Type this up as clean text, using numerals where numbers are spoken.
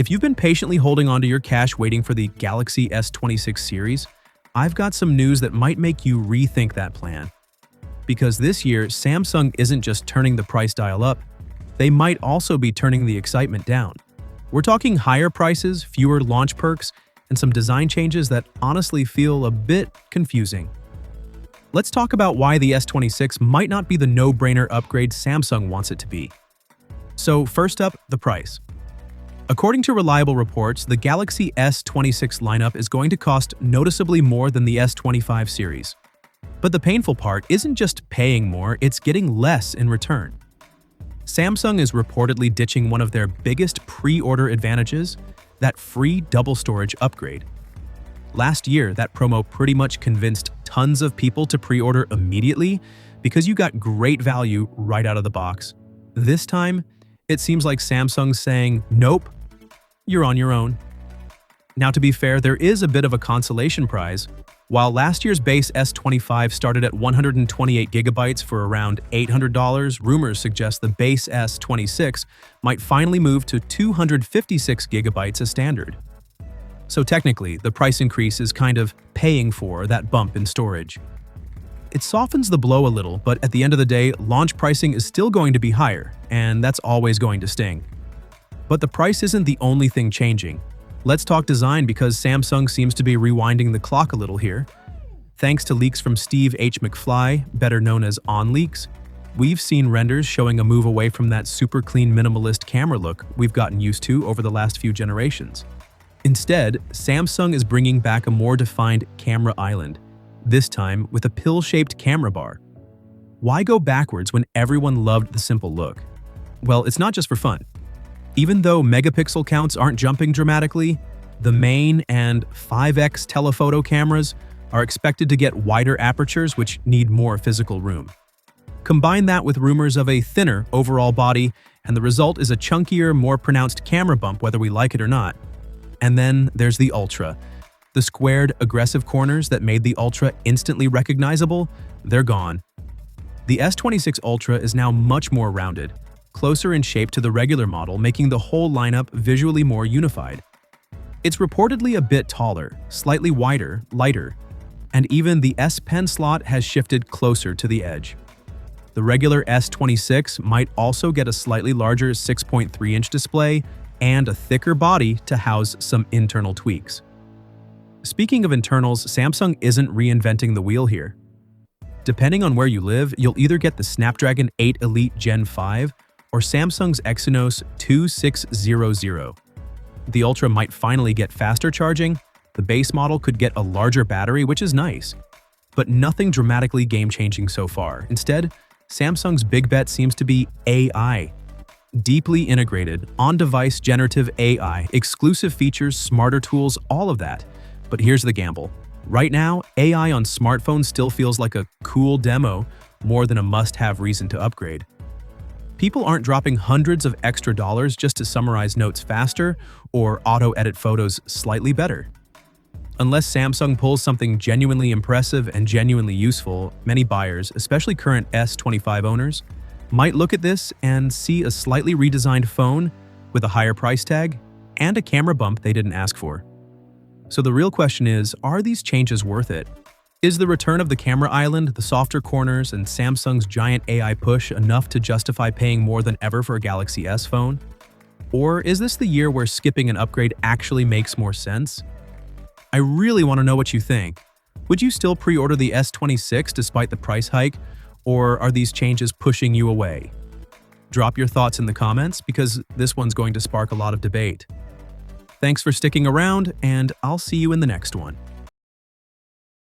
If you've been patiently holding onto your cash waiting for the Galaxy S26 series, I've got some news that might make you rethink that plan. Because this year, Samsung isn't just turning the price dial up, they might also be turning the excitement down. We're talking higher prices, fewer launch perks, and some design changes that honestly feel a bit confusing. Let's talk about why the S26 might not be the no-brainer upgrade Samsung wants it to be. So first up, the price. According to reliable reports, the Galaxy S26 lineup is going to cost noticeably more than the S25 series. But the painful part isn't just paying more, it's getting less in return. Samsung is reportedly ditching one of their biggest pre-order advantages, that free double storage upgrade. Last year, that promo pretty much convinced tons of people to pre-order immediately because you got great value right out of the box. This time, it seems like Samsung's saying, nope, you're on your own. Now, to be fair, there is a bit of a consolation prize. While last year's base S25 started at 128 gigabytes for around $800, rumors suggest the base S26 might finally move to 256 gigabytes as standard. So technically, the price increase is kind of paying for that bump in storage. It softens the blow a little, but at the end of the day, launch pricing is still going to be higher, and that's always going to sting. But the price isn't the only thing changing. Let's talk design because Samsung seems to be rewinding the clock a little here. Thanks to leaks from Steve H. McFly, better known as OnLeaks, we've seen renders showing a move away from that super clean minimalist camera look we've gotten used to over the last few generations. Instead, Samsung is bringing back a more defined camera island, this time with a pill-shaped camera bar. Why go backwards when everyone loved the simple look? Well, it's not just for fun. Even though megapixel counts aren't jumping dramatically, the main and 5x telephoto cameras are expected to get wider apertures which need more physical room. Combine that with rumors of a thinner overall body, and the result is a chunkier, more pronounced camera bump whether we like it or not. And then there's the Ultra. The squared, aggressive corners that made the Ultra instantly recognizable, they're gone. The S26 Ultra is now much more rounded, closer in shape to the regular model, making the whole lineup visually more unified. It's reportedly a bit taller, slightly wider, lighter, and even the S Pen slot has shifted closer to the edge. The regular S26 might also get a slightly larger 6.3-inch display and a thicker body to house some internal tweaks. Speaking of internals, Samsung isn't reinventing the wheel here. Depending on where you live, you'll either get the Snapdragon 8 Elite Gen 5 or Samsung's Exynos 2600. The Ultra might finally get faster charging, the base model could get a larger battery, which is nice, but nothing dramatically game-changing so far. Instead, Samsung's big bet seems to be AI. Deeply integrated, on-device generative AI, exclusive features, smarter tools, all of that. But here's the gamble. Right now, AI on smartphones still feels like a cool demo more than a must-have reason to upgrade. People aren't dropping hundreds of extra dollars just to summarize notes faster or auto-edit photos slightly better. Unless Samsung pulls something genuinely impressive and genuinely useful, many buyers, especially current S25 owners, might look at this and see a slightly redesigned phone with a higher price tag and a camera bump they didn't ask for. So the real question is, are these changes worth it? Is the return of the camera island, the softer corners, and Samsung's giant AI push enough to justify paying more than ever for a Galaxy S phone? Or is this the year where skipping an upgrade actually makes more sense? I really want to know what you think. Would you still pre-order the S26 despite the price hike, or are these changes pushing you away? Drop your thoughts in the comments because this one's going to spark a lot of debate. Thanks for sticking around, and I'll see you in the next one.